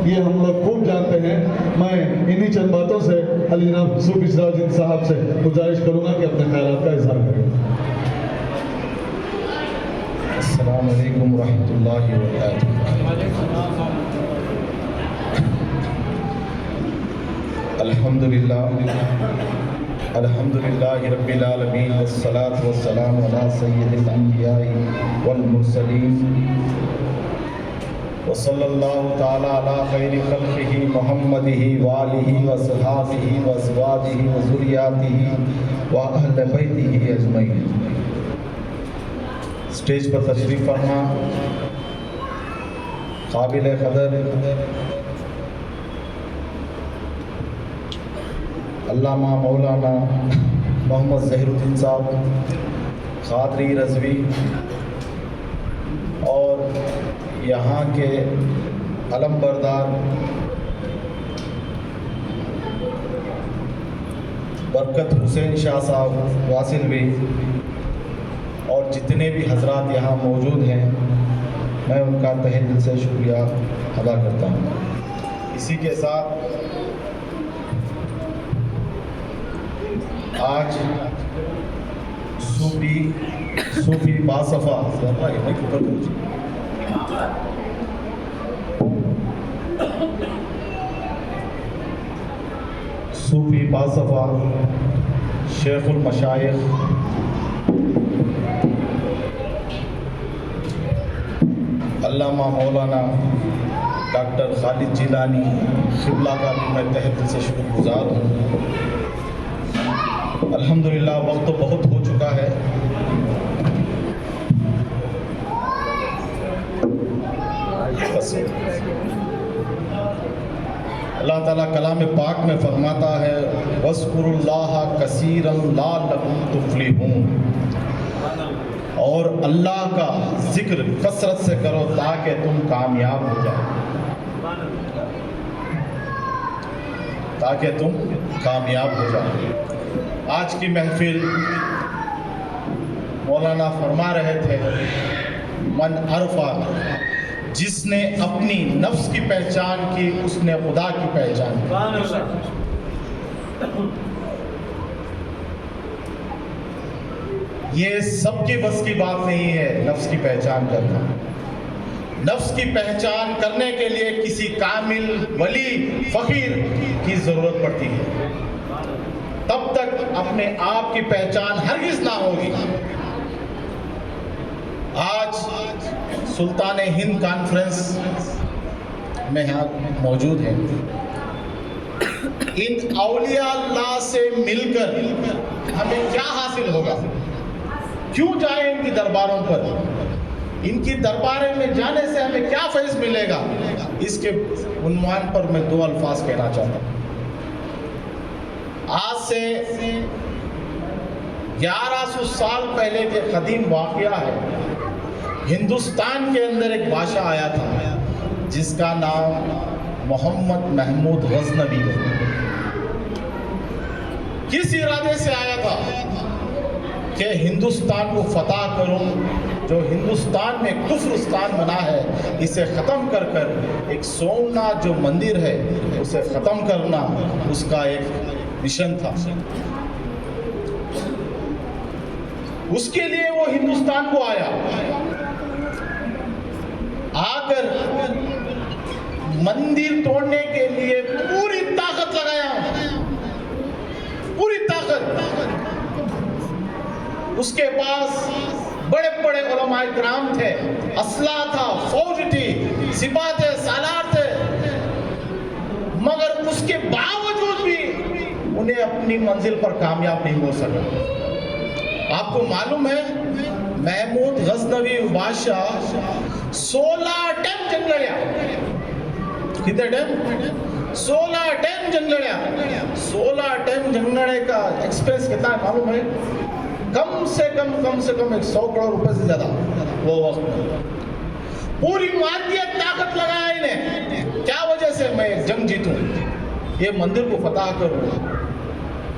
یہ ہم لوگ خوب جانتے ہیں. میں انہی چند باتوں سے علی جناب صوفی سراج الدین صاحب سے گزارش کروں گا کہ اپنے خیالات کا اظہار کریں. السلام علیکم ورحمۃ اللہ وبرکاتہ. الحمدللہ رب العالمین والصلاة والسلام علی سید الانبیاء والمرسلین وصلی اللہ تعالی علی خیر خلقہ محمدہ وآلہ وصحابہ وازواجہ وذریاتہ واہل بیتہ اجمعین. اسٹیج پر تشریف فرما قابل قدر علامہ مولانا محمد ظہیر الدین صاحب قادری رضوی اور یہاں کے علم بردار برکت حسین شاہ صاحب واصل بھی اور جتنے بھی حضرات یہاں موجود ہیں میں ان کا تہہ دل سے شکریہ ادا کرتا ہوں. اسی کے ساتھ آج صوفی باصفا شیخ المشائخ علامہ مولانا ڈاکٹر خالد جیلانی قبلہ کا بھی میں تہہ دل سے شکر گزار ہوں. الحمدللہ وقت تو بہت ہو چکا ہے. اللہ تعالیٰ کلام پاک میں فرماتا ہے وَاذْكُرُوا اللَّهَ كَثِيرًا لَعَلَّكُمْ تُفْلِحُونَ، اور اللہ کا ذکر کثرت سے کرو تاکہ تم کامیاب ہو جاؤ، تاکہ تم کامیاب ہو جاؤ. آج کی محفل مولانا فرما رہے تھے من عرفہ، جس نے اپنی نفس کی پہچان کی اس نے خدا کی پہچان کی. یہ سب کی بس کی بات نہیں ہے نفس کی پہچان کرنا. نفس کی پہچان کرنے کے لیے کسی کامل ولی فقیر کی ضرورت پڑتی ہے، تب تک اپنے آپ کی پہچان ہرگز نہ ہوگی. آج سلطان ہند کانفرنس میں یہاں موجود ہیں. ان اولیاء اللہ سے مل کر ہمیں کیا حاصل ہوگا؟ کیوں جائیں ان کی درباروں پر؟ ان کی درباریں میں جانے سے ہمیں کیا فیض ملے گا؟ اس کے عنوان پر میں دو الفاظ کہنا چاہتا ہوں. آج سے 1100 سال پہلے کے قدیم واقعہ ہے. ہندوستان کے اندر ایک بادشاہ آیا تھا جس کا نام محمد محمود غزنوی ہے. کس ارادے سے آیا تھا کہ ہندوستان کو فتح کروں، جو ہندوستان میں کفرستان بنا ہے اسے ختم کر کر ایک سومناتھ جو مندر ہے اسے ختم کرنا اس کا ایک مشن تھا. اس کے لیے وہ ہندوستان کو آیا. آ کر مندر توڑنے کے لیے پوری طاقت لگایا، پوری طاقت. اس کے پاس بڑے بڑے علماء کرام تھے، اسلحہ تھا، فوج تھی، سپاہ تھے، سالار تھے، مگر اس کے باوجود بھی انہیں اپنی منزل پر کامیاب نہیں ہو سکا. آپ کو معلوم ہے محمود غزنوی بادشاہ 16 ٹائم جنگ لڑیا. کتنے ٹائم؟ 16 ٹائم جنگ لڑیا. 16 ٹائم جنگ لڑے کا ایکسپینس کتنا ہے معلوم ہے؟ کم سے کم 100 کروڑ روپے سے زیادہ. وہ وقت پوری مادیت طاقت لگایا انہیں. کیا وجہ سے میں جنگ جیتوں، یہ مندر کو فتح کروں،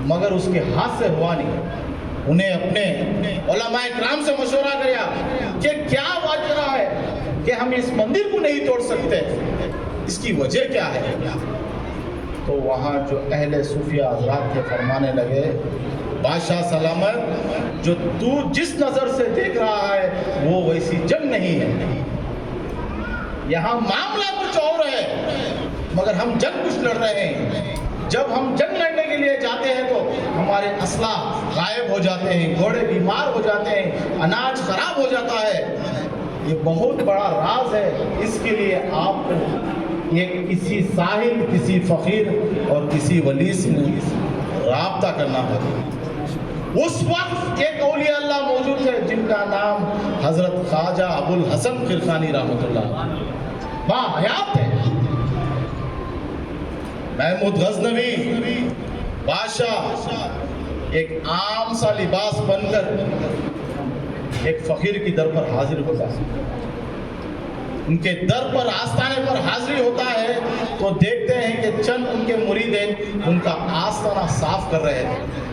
مگر اس کے ہاتھ سے ہوا نہیں. انہیں اپنے علماء کرام سے مشورہ کیا کہ کیا واجرہ ہے کہ ہم اس مندر کو نہیں توڑ سکتے. اس کی وجہ کیا ہے؟ تو وہاں جو اہل صوفیہ حضرات تھے فرمانے لگے بادشاہ سلامت جو تو جس نظر سے دیکھ رہا ہے وہ ویسی جنگ نہیں ہے، یہاں معاملہ کچھ اور ہے مگر ہم جنگ کچھ لڑ رہے ہیں۔ جب ہم جنگ لڑنے کے لیے جاتے ہیں تو ہمارے اسلحہ غائب ہو جاتے ہیں، گھوڑے بیمار ہو جاتے ہیں، اناج خراب ہو جاتا ہے۔ یہ بہت بڑا راز ہے، اس کے لیے آپ یہ کسی ساحل، کسی فقیر اور کسی ولی سے رابطہ کرنا ہوگا۔ اس وقت ایک اولیاء اللہ موجود تھے جن کا نام حضرت خواجہ ابوالحسن خرقانی رحمۃ اللہ باحیات تھے۔ محمود غزنوی بادشاہ ایک عام سا لباس بن کر ایک فقیر کی در پر حاضر ہوتا ہے، ان کے در پر آستانے پر حاضری ہوتا ہے تو دیکھتے ہیں کہ چند ان کے مرید ان کا آستانہ صاف کر رہے تھے۔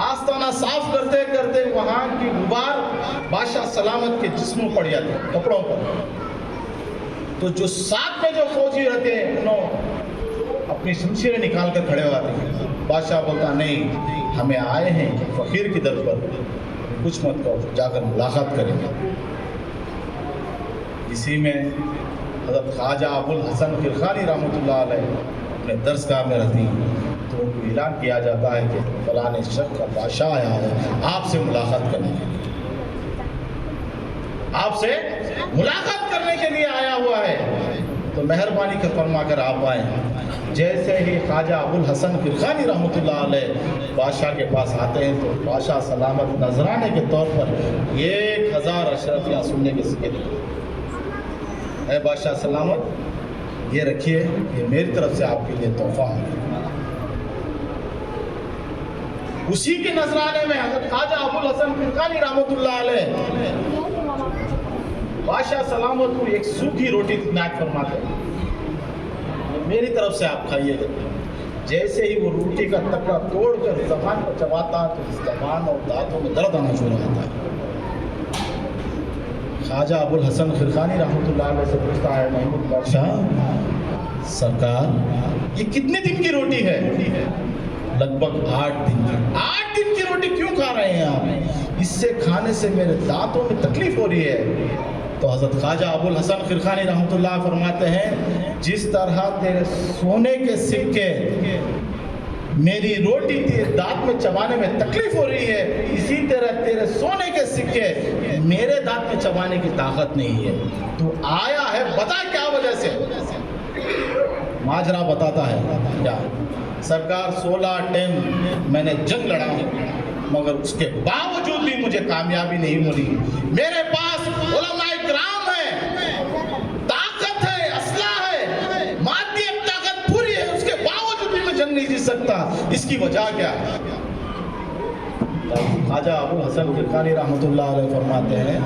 آستانہ صاف کرتے کرتے وہاں کی غبار بادشاہ سلامت کے جسموں پڑ جاتے ہیں، کپڑوں پر۔ تو جو ساتھ میں جو فوجی رہتے ہیں انہوں اپنی شمشیریں نکال کر کھڑے ہوتے ہیں۔ بادشاہ بولتا نہیں، ہمیں آئے ہیں فقیر کی در پر، کچھ مت کہو، جا کر ملاقات کریں گے۔ اسی میں حضرت خواجہ ابوالحسن خرقانی رحمۃ اللہ علیہ اپنے درسگاہ میں رہتی ہیں تو ان کو اعلان کیا جاتا ہے کہ فلاں شخص کا بادشاہ آیا ہے آپ سے ملاقات کرنے کے لیے، آپ سے ملاقات کرنے کے لیے آیا ہوا ہے، تو مہربانی کر فرما کر آپ آئیں۔ جیسے ہی خواجہ ابوالحسن خرقانی رحمۃ اللہ علیہ بادشاہ کے پاس آتے ہیں تو بادشاہ سلامت نذرانے کے طور پر 1000 اشرفیاں سننے کے سکے دیتے ہیں۔ اے بادشاہ سلامت یہ رکھیے، یہ میری طرف سے آپ کے لیے تحفہ ہے۔ اسی کے نذرانے میں حضرت خواجہ ابوالحسن خرقانی رحمۃ اللہ علیہ بادشاہ سلامت کو ایک سوکھی روٹی عنایت فرماتے ہیں، میری طرف سے آپ کھائیے گا۔ جیسے ہی وہ روٹی کا ٹکڑا توڑ کر زبان پر چباتا تو زبان اور دانتوں میں درد آنا شروع ہوتا ہے۔ خواجہ ابوالحسن خرقانی رحمۃ اللہ علیہ سے پوچھتا ہے محمود بادشاہ سرکار یہ کتنے دن کی روٹی ہے؟ لگ بھگ 8 دن کی۔ 8 دن کی روٹی کیوں کھا رہے ہیں آپ؟ اس سے کھانے سے میرے دانتوں میں تکلیف ہو رہی ہے۔ تو حضرت خواجہ ابوالحسن خرقانی رحمۃ اللہ فرماتے ہیں جس طرح تیرے سونے کے سکے میری روٹی دانت میں چبانے میں تکلیف ہو رہی ہے، اسی طرح تیرے سونے کے سکے میرے دانت میں چبانے کی طاقت نہیں ہے۔ تو آیا ہے بتا کیا وجہ سے؟ ماجرا بتاتا ہے کیا سرکار 16 ٹائم میں نے جنگ لڑا مگر اس کے باوجود بھی مجھے کامیابی نہیں ملی۔ میرے پاس علماء کرام ہیں، طاقت ہے، اسلحہ ہے، مادی طاقت پوری ہے، اس کے باوجود بھی میں جنگ نہیں جیت سکتا، اس کی وجہ کیا ہے؟ خواجہ ابوالحسن خرقانی رحمۃ اللہ علیہ فرماتے ہیں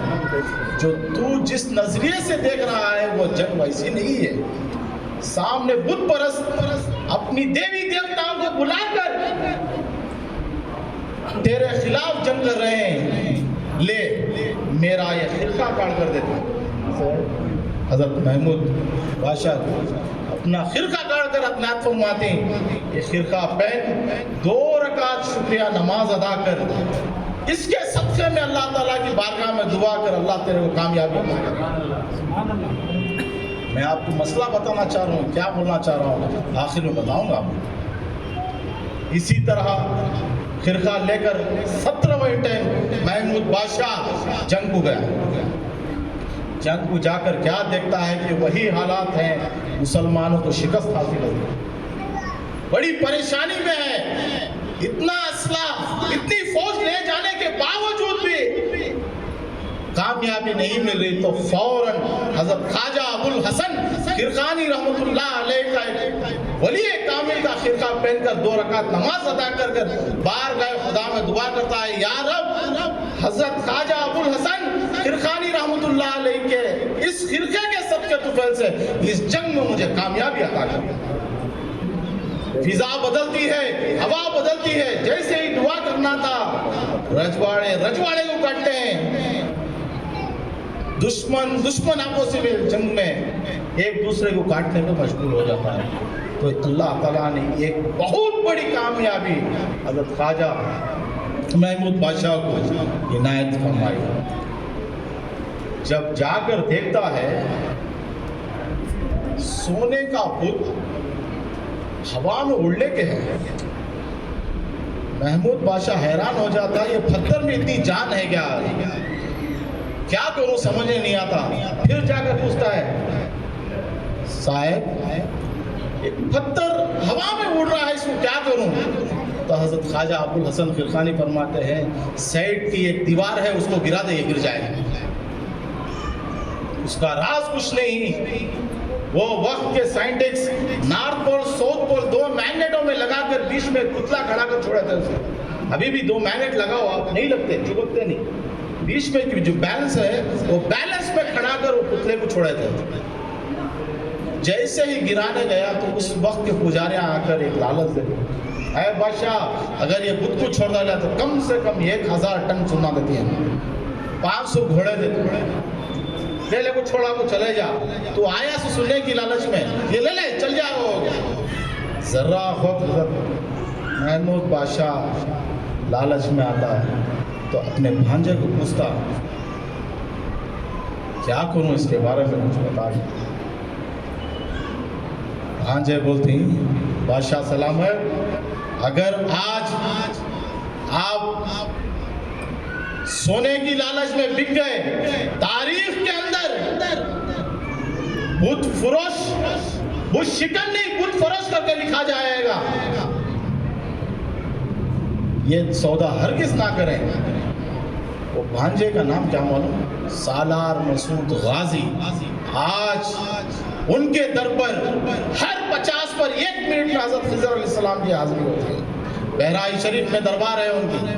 جو تو جس نظریے سے دیکھ رہا ہے وہ جنگ ویسی نہیں ہے۔ سامنے بت پرست اپنی دیوی دیوتاؤں کو بلا کر تیرے خلاف جنگ کر رہے ہیں، لے میرا یہ خرقہ کاٹ کر دیتا۔ حضرت محمود بادشاہ اپنا خرقہ کاٹ کر اطلاعات فرماتے ہیں یہ خرقہ پہن 2 رکعت شکریہ نماز ادا کر، اس کے صدقے میں اللہ تعالیٰ کی بارگاہ میں دعا کر اللہ تیرے کو کامیابی عطا کرے۔ میں آپ کو مسئلہ بتانا چاہ رہا ہوں، کیا بولنا چاہ رہا ہوں آخر میں بتاؤں گا۔ اسی طرح خرقہ لے کر 17ویں ٹائم محمود بادشاہ جنگ کو گیا۔ جنگ کو جا کر کیا دیکھتا ہے کہ وہی حالات ہیں، مسلمانوں کو شکست حاصل ہوئی، بڑی پریشانی میں ہے، اتنا اسلحہ اتنی فوج لے جانے کے باوجود بھی کامیابی نہیں مل رہی۔ تو فوراً حضرت خواجہ ابوالحسن خرقانی رحمۃ اللہ علیہ کا ولی کامل کا خرقہ پہن کر 2 رکعت نماز ادا کر کر بارگاہ خدا میں دعا کرتا ہے یا رب حضرت خواجہ ابوالحسن خرقانی رحمۃ اللہ علیہ کے اس خرقے کے صدقے طفیل سے اس جنگ میں مجھے کامیابی عطا کر۔ فضا بدلتی ہے، ہوا بدلتی ہے، جیسے ہی دعا کرنا تھا رجواڑے کو کاٹتے ہیں، دشمن آپس میں جنگ میں ایک دوسرے کو کاٹنے میں مشغول ہو جاتا ہے. تو اللہ تعالیٰ نے ایک بہت بڑی کامیابی حضرت خواجہ محمود بادشاہ کو عنایت فرمائی. جب جا کر دیکھتا ہے سونے کا بت ہوا میں اڑنے کے ہے. محمود بادشاہ حیران ہو جاتا ہے, یہ پتھر میں اتنی جان ہے کیا کروں سمجھنے نہیں آتا. پھر جا کر پوچھتا ہے صاحب ایک پتھر ہوا میں اڑ رہا ہے, اس کو کیا کروں؟ تو حضرت خواجہ ابوالحسن خرقانی فرماتے ہیں سائڈ کی ایک دیوار ہے, اس کو گرا دے یہ گر جائے گا. اس کا راز کچھ نہیں. وہ وقت کے سائنٹسٹ نارتھ پول ساؤتھ پول 2 میگنیٹوں میں لگا کر بیچ میں پتلا کھڑا کر چھوڑے تھے اسے. ابھی بھی 2 میگنیٹ لگا ہوا نہیں لگتے, چپکتے نہیں. بیچ میں جو بیلنس ہے وہ بیلنس میں کھڑا کر وہ پتلے کو چھوڑے تھے. جیسے ہی گرانے گیا تو اس وقت کے پجاریاں آ کر ایک لالچ دے, اے بادشاہ اگر یہ بت کو چھوڑ ڈالا تو کم سے کم 1000 ٹن سونا دیتی ہے, 500 گھوڑے دیتے, لے لے کو چھوڑا کو چلے جا, تو آیا سے سننے کی لالچ میں یہ لے لے چل جا. ہو گیا ذرا خود حضرت محمود بادشاہ لالچ میں آتا ہے تو اپنے بھانجے کو پوچھتا کیا کروں اس کے بارے میں کچھ بتا دیں. بھانجے بولتی بادشاہ سلام ہے, اگر آج آپ سونے کی لالچ میں بک گئے, تاریخ کے اندر بت فروش, بت شکن نہیں بت فروش کر کے لکھا جائے گا. یہ سودا ہرگز نہ کریں. وہ بھانجے کا نام کیا معلوم؟ سالار مسعود غازی. آج ان کے در پر ہر 50 پر 1 منٹ میں حضرت خضر علیہ السلام کی حاضری ہوتی ہے. بہرائچ شریف میں دربار ہے ان کی.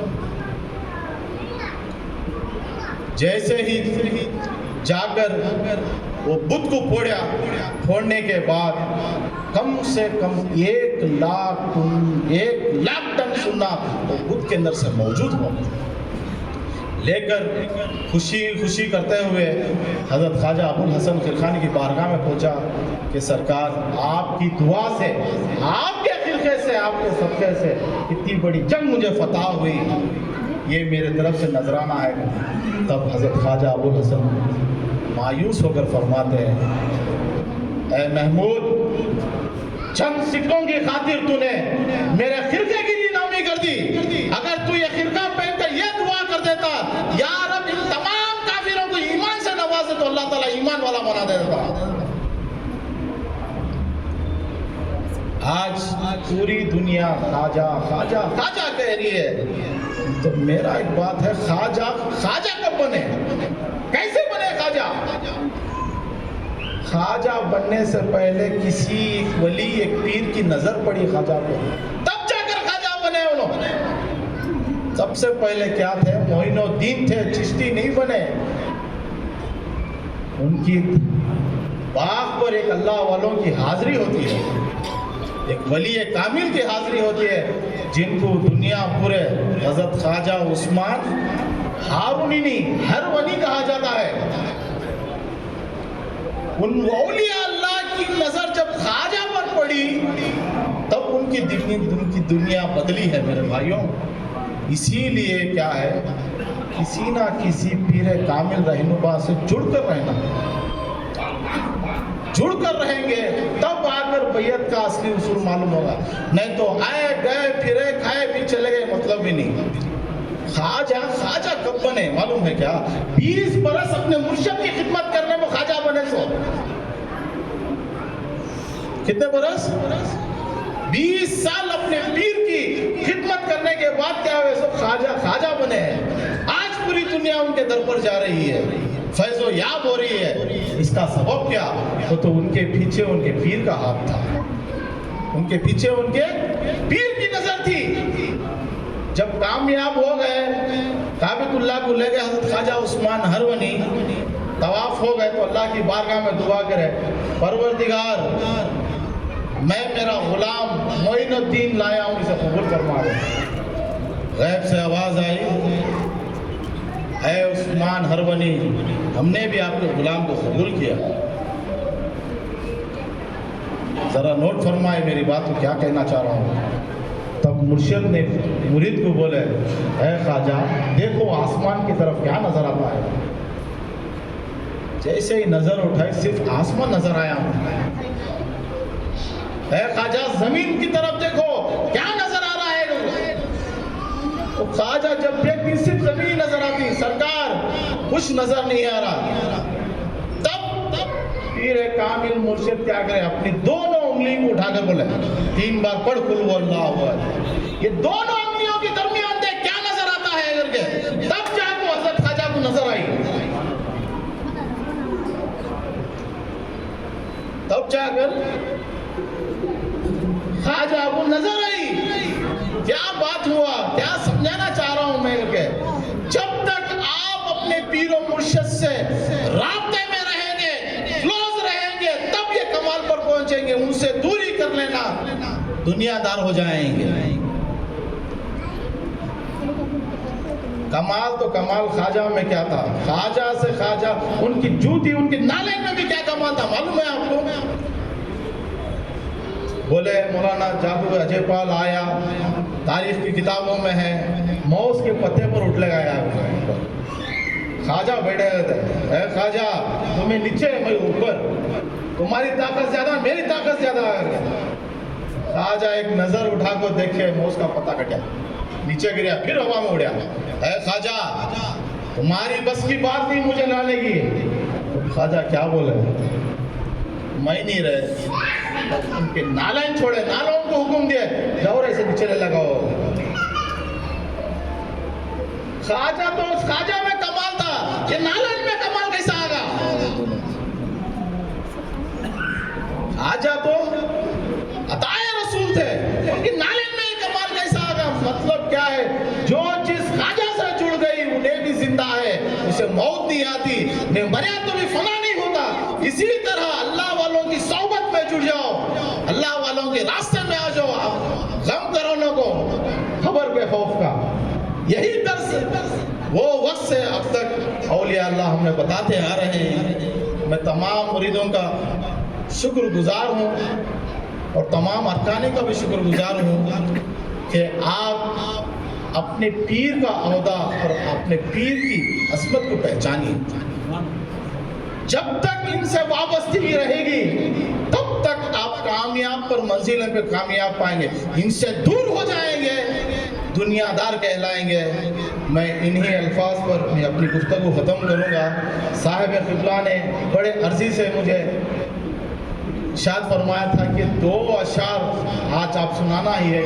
جیسے ہی جا کر وہ بت کو پھوڑنے کے بعد کم سے کم 1 لاکھ ٹن سونا وہ بت کے اندر سے موجود ہو. لے کر خوشی کرتے ہوئے حضرت خواجہ ابوالحسن خرقانی کی بارگاہ میں پہنچا کہ سرکار آپ کی دعا سے, آپ کے خرقے سے, آپ کے صدقے سے اتنی بڑی جنگ مجھے فتح ہوئی, یہ میرے طرف سے نذرانہ آئے گا. تب حضرت خواجہ ابوالحسن مایوس ہو کر فرماتے ہیں اے محمود, چند سکوں کی خاطر تو نے میرے خرقے کی نیلامی کر دی. اگر تو یہ خرقہ پہن کر یہ دعا کر دیتا یا رب ان تمام کافروں کو ایمان سے نوازے تو اللہ تعالیٰ ایمان والا بنا دیتا. آج پوری دنیا خواجہ خواجہ خواجہ کہہ رہی ہے, تو میرا ایک بات ہے, خواجہ کب بنے, کیسے بنے خواجہ؟ خواجہ بننے سے پہلے کسی ایک ولی ایک پیر کی نظر پڑی خواجہ کو, تب جا کر خواجہ بنے. انہوں سب سے پہلے کیا تھے, معین الدین تھے, چشتی نہیں بنے. ان کی باغ پر ایک اللہ والوں کی حاضری ہوتی ہے, ایک ولی کامل کی حاضری ہوتی ہے, جن کو دنیا پورے حضرت خواجہ عثمان ہارونی ہر ولی کہا جاتا ہے. ان اولیاء اللہ کی نظر جب خواجہ پر پڑی تب ان کی دنیا بدلی ہے میرے بھائیوں. اسی لیے کیا ہے, کسی نہ کسی پیر کامل رہنما سے جڑ کر رہنا, جڑ کر رہیں گے تب آ کر بیعت کا اصلی اصول معلوم ہوگا. نہیں تو آئے گئے پھرے کھائے بھی چلے گئے, مطلب بھی نہیں. خواجہ کب بنے معلوم ہے کیا؟ 20 برس اپنے مرشد کی خدمت کرنے میں خواجہ بنے. سو کتنے برس؟ 20 سال اپنے پیر کی خدمت کرنے کے بعد کیا ہوئے, سب خواجہ بنے ہیں. آج پوری دنیا ان کے در پر جا رہی ہے, فیض و یاب ہو رہی ہے. اس کا سبب کیا؟ تو ان کے پیچھے ان کے پیر کا ہاتھ تھا, ان کے پیچھے ان کے پیر کی نظر تھی. جب کامیاب ہو گئے, کعبۃ اللہ کو لے گئے حضرت خواجہ عثمان ہرونی, طواف ہو گئے تو اللہ کی بارگاہ میں دعا کرے, پروردگار میں میرا غلام معین الدین لایا ہوں, اسے قبول فرما دے. غیب سے آواز آئی, اے عثمان ہرونی, ہم نے بھی آپ کے غلام کو قبول کیا. ذرا نوٹ فرمائے میری بات کو کیا کہنا چاہ رہا ہوں. تب مرشد نے مرید کو بولے اے خواجہ دیکھو آسمان کی طرف کیا نظر آتا ہے. جیسے ہی نظر اٹھائی صرف آسمان نظر آیا. اے خواجہ زمین کی طرف دیکھو کیا نظر آ رہا ہے. تو خواجہ جب دیکھتی صرف زمین نظر آتی, سرکار کچھ نظر نہیں آ رہا. تب پیر کامل مرشد کیا کرے, اپنی دونوں انگلی کو اٹھا کر بولے 3 بار پڑھ قل هو اللہ احد. یہ دونوں انگلیوں کے درمیان دیکھ کیا نظر آتا ہے کر کے تب جا کو حضرت خواجہ کو نظر آئی. تب جا کر خواجہ کو نظر آئی کیا بات ہوا, کیا سمجھانا چاہ رہا ہوں میں کہ جب تک آپ اپنے پیر و مرشد سے رابطے میں رہیں گے, کلوز رہیں گے, تب یہ کمال پر پہنچیں گے. ان سے دوری کر لینا دنیا دار ہو جائیں گے. کمال تو کمال خواجہ میں کیا تھا, خواجہ سے خواجہ ان کی جوتی ان کے نالے میں بھی کیا کمال تھا معلوم ہے آپ کو. بولے مولانا جادو اجے پال آیا, تاریخ کی کتابوں میں ہے, موز کے پتے پر اٹھ لگایا. خواجہ بیٹھے تھے, اے خواجہ تمہیں نیچے میں اوپر, تمہاری طاقت زیادہ میری طاقت زیادہ. خواجہ ایک نظر اٹھا کر دیکھے موز کا پتا کٹیا, نیچے گریا, پھر ہوا میں اڑیا. اے خواجہ تمہاری بس کی بات نہیں مجھے لانے کی. خواجہ کیا بولے, میں نہیں رہے, ان کے نالائن چھوڑے, نالوں کو حکم دیا جاؤ ایسے نیچے لگاؤ. خواجہ تو اس خواجہ میں کمال تھا, یہ نالائن میں کمال کیسا آگا. خواجہ تو عطائے رسول تھے, ان کی نالائن میں کمال کیسا آگا. مطلب کیا ہے, جو چیز خواجہ سے جڑ گئی انہیں بھی زندہ ہے, اسے موت نہیں آتی. میں مریا تو بھی فنا نہیں ہوتا. اسی طرح اللہ والوں کی صحبت میں جڑ جاؤ, اللہ والوں کے راستے میں آ جاؤ. غم کرونوں کو خبر پہ خوف کا, یہی درس وہ وقت سے اب تک اولیاء اللہ ہم نے بتاتے آ رہے ہیں. میں تمام مریدوں کا شکر گزار ہوں اور تمام ارکانی کا بھی شکر گزار ہوں کہ آپ اپنے پیر کا عہدہ اور اپنے پیر کی عظمت کو پہچانی. جب تک ان سے وابستگی رہے گی تب تک آپ کامیاب پر منزلیں پہ کامیاب پائیں گے. ان سے دور ہو جائیں گے دنیا دار کہلائیں گے. میں انہی الفاظ پر میں اپنی گفتگو ختم کروں گا. صاحب قبلہ نے بڑے عرضی سے مجھے ارشاد فرمایا تھا کہ 2 اشعار آج آپ سنانا ہی ہے,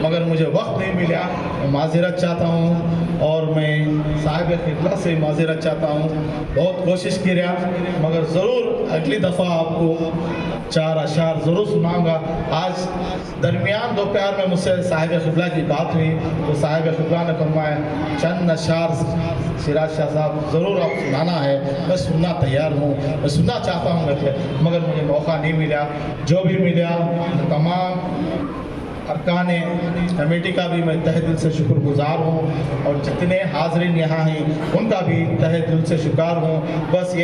مگر مجھے وقت نہیں ملا. میں معذرت چاہتا ہوں اور میں صاحب قبلہ سے معذرت چاہتا ہوں. بہت کوشش کی رہا, مگر ضرور اگلی دفعہ آپ کو 4 اشعار ضرور سناؤں گا. آج درمیان دوپہر میں مجھ سے صاحب قبلہ کی بات ہوئی تو صاحب قبلہ نے فرمایا چند اشعار سراج شاہ صاحب ضرور آپ سنانا ہے. میں سننا تیار ہوں, میں سننا چاہتا ہوں مگر مجھے موقع نہیں ملا. جو بھی ملا تمام ارکان کمیٹی کا بھی میں تہ دل سے شکر گزار ہوں اور جتنے حاضرین یہاں ہیں ان کا بھی تہ دل سے شکار ہوں. بس یہ